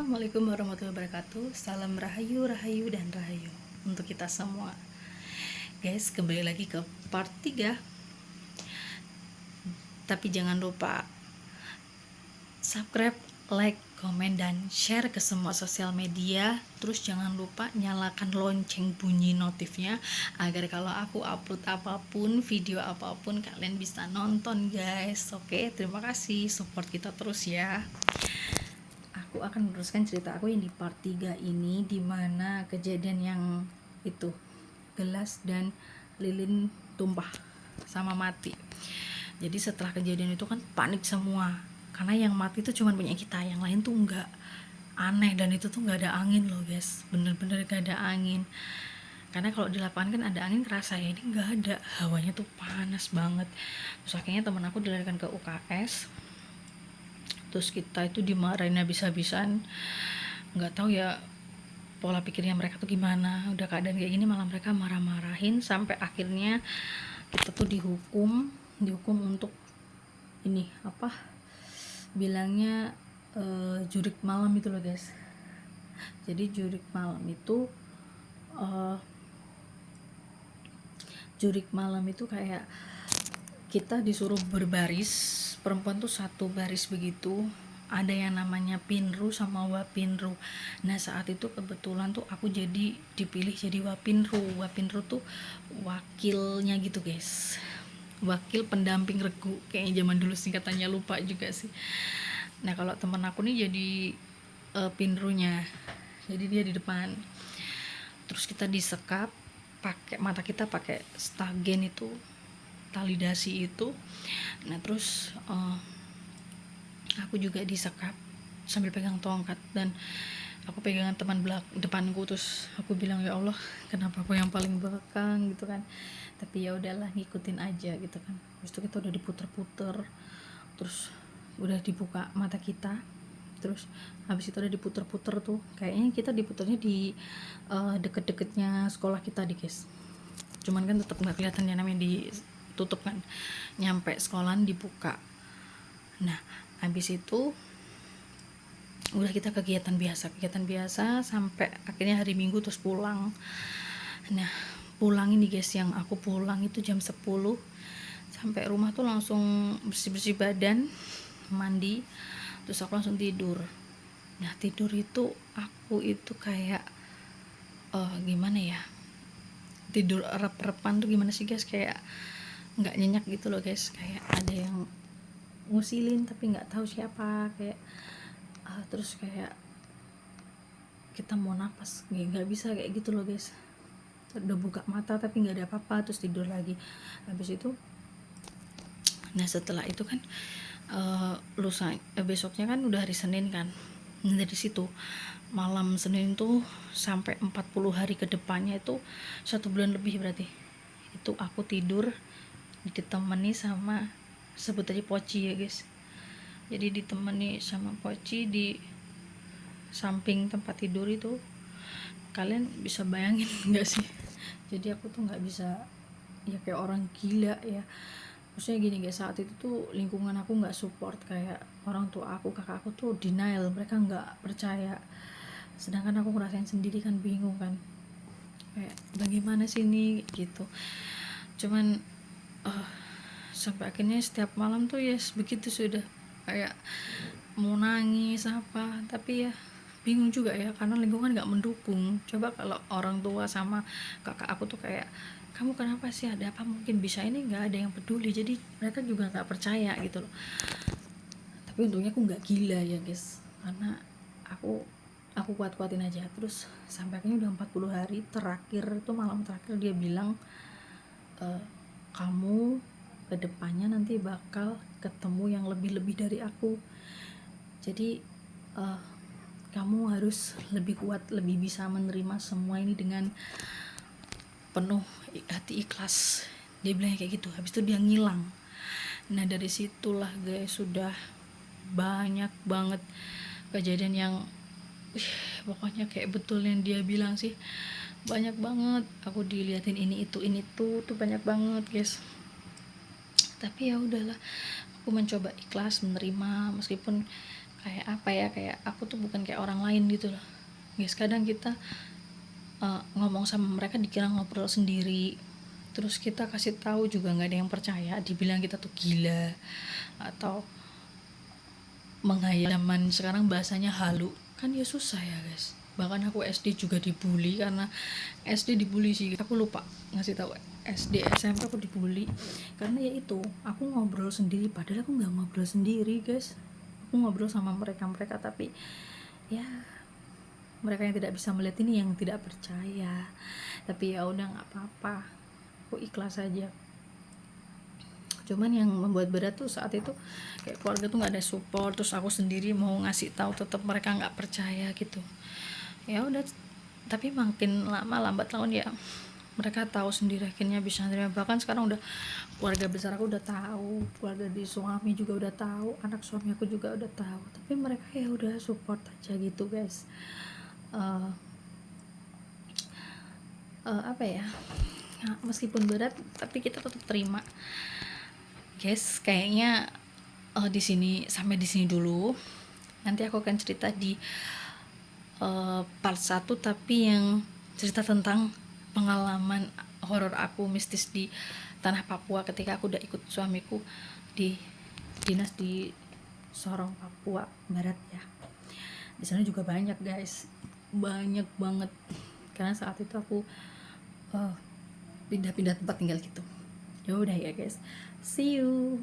Assalamualaikum warahmatullahi wabarakatuh. Salam rahayu, rahayu, dan rahayu untuk kita semua. Guys, kembali lagi ke part 3. Tapi jangan lupa subscribe, like, komen, dan share ke semua sosial media. Terus jangan lupa nyalakan lonceng bunyi notifnya agar kalau aku upload apapun, video apapun, kalian bisa nonton guys. Oke, terima kasih, support kita terus ya. Aku akan meneruskan cerita aku yang di part 3 ini, dimana kejadian yang itu gelas dan lilin tumpah sama mati. Jadi setelah kejadian itu kan panik semua, karena yang mati itu cuma punya kita, yang lain tuh enggak. Aneh, dan itu tuh nggak ada angin loh guys, bener-bener gak ada angin. Karena kalau di lapangan kan ada angin kerasa ya, ini nggak ada, hawanya tuh panas banget. Terus akhirnya teman aku dilarikan ke UKS. Terus kita itu dimarahin habis-habisan, nggak tahu ya pola pikirnya mereka tuh gimana. Udah keadaan kayak gini malah mereka marah-marahin, sampai akhirnya kita tuh dihukum untuk ini apa bilangnya, jurik malam itu loh guys. Jadi jurik malam itu kayak kita disuruh berbaris, perempuan tuh satu baris begitu, ada yang namanya pinru sama wapinru. Nah saat itu kebetulan tuh aku jadi dipilih jadi wapinru. Wapinru tuh wakilnya gitu guys, wakil pendamping regu kayaknya zaman dulu, singkatannya lupa juga sih. Nah kalau teman aku nih jadi pinrunya, jadi dia di depan. Terus kita disekap pakai mata, kita pakai stagen itu, tali dasi itu. Nah terus aku juga disekap sambil pegang tongkat, dan aku pegangan teman depanku. Terus aku bilang, ya Allah, kenapa aku yang paling belakang gitu kan. Tapi ya udahlah, ngikutin aja gitu kan. Terus itu kita udah diputer-puter, terus udah dibuka mata kita. Terus habis itu udah diputer-puter tuh, kayaknya kita diputernya di deket-deketnya sekolah kita di guys. Cuman kan tetap nggak kelihatan ya, namanya ditutup kan. Nyampe sekolahan dibuka. Nah habis itu udah kita kegiatan biasa sampai akhirnya hari Minggu terus pulang. Nah pulang ini guys, yang aku pulang itu jam 10. Sampai rumah tuh langsung bersih-bersih badan, mandi, terus aku langsung tidur. Nah tidur itu aku itu kayak gimana ya, tidur rep-repan tuh gimana sih guys, kayak nggak nyenyak gitu loh guys, kayak ada yang ngusilin tapi nggak tahu siapa, kayak terus kayak kita mau napas nggak bisa kayak gitu loh guys. Udah buka mata tapi nggak ada apa-apa, terus tidur lagi. Habis itu, nah setelah itu kan besoknya kan udah hari Senin kan. Nah, dari situ malam Senin tuh sampai 40 hari ke depannya itu 1 bulan lebih berarti. Itu aku tidur ditemani sama, sebut aja Poci ya guys. Jadi ditemani sama Poci di samping tempat tidur itu. Kalian bisa bayangin nggak sih? Jadi aku tuh nggak bisa, ya kayak orang gila ya. Maksudnya gini guys, saat itu tuh lingkungan aku nggak support, kayak orang tua aku, kakak aku tuh denial, mereka nggak percaya. Sedangkan aku ngerasain sendiri kan, bingung kan, kayak bagaimana sih ini gitu. Cuman sampai akhirnya setiap malam tuh yes begitu, sudah kayak mau nangis apa, tapi ya bingung juga ya, karena lingkungan nggak mendukung. Coba kalau orang tua sama kakak aku tuh kayak, kamu kenapa sih, ada apa, mungkin bisa ini, nggak ada yang peduli, jadi mereka juga nggak percaya gitu loh. Tapi untungnya aku nggak gila ya guys, karena aku kuat-kuatin aja. Terus sampai akhirnya udah 40 hari terakhir itu, malam terakhir dia bilang, kamu kedepannya nanti bakal ketemu yang lebih-lebih dari aku, jadi kamu harus lebih kuat, lebih bisa menerima semua ini dengan penuh hati ikhlas. Dia bilang kayak gitu. Habis itu dia ngilang. Nah dari situlah guys, sudah banyak banget kejadian yang pokoknya kayak betul yang dia bilang sih, banyak banget. Aku diliatin ini itu tuh banyak banget guys. Tapi ya udahlah, aku mencoba ikhlas menerima, meskipun kayak apa ya, kayak aku tuh bukan kayak orang lain gitu loh guys. Kadang kita ngomong sama mereka dikira ngobrol sendiri, terus kita kasih tahu juga nggak ada yang percaya, dibilang kita tuh gila atau menghayal. Zaman sekarang bahasanya halu kan ya, susah ya guys. Bahkan aku SD juga dibully, karena SD dibully sih, aku lupa ngasih tahu. SD SMP aku dibully karena ya itu, aku ngobrol sendiri, padahal aku nggak ngobrol sendiri guys, aku ngobrol sama mereka tapi ya mereka yang tidak bisa melihat ini yang tidak percaya. Tapi ya udah, nggak apa-apa, aku ikhlas aja. Cuman yang membuat berat tuh saat itu kayak keluarga tuh nggak ada support, terus aku sendiri mau ngasih tahu tetap mereka nggak percaya gitu. Ya udah, tapi makin lama lambat laun ya mereka tahu sendiri, akhirnya bisa nerima. Bahkan sekarang udah keluarga besar aku udah tahu, keluarga di suami juga udah tahu, anak suami aku juga udah tahu, tapi mereka ya udah support aja gitu guys. Apa ya, meskipun berat tapi kita tetap terima guys. Kayaknya di sini sampai di sini dulu. Nanti aku akan cerita di part 1, tapi yang cerita tentang pengalaman horor aku mistis di tanah Papua ketika aku udah ikut suamiku di dinas di Sorong, Papua Barat ya. Di sana juga banyak guys, banyak banget, karena saat itu aku pindah-pindah tempat tinggal gitu. Ya udah ya guys, see you.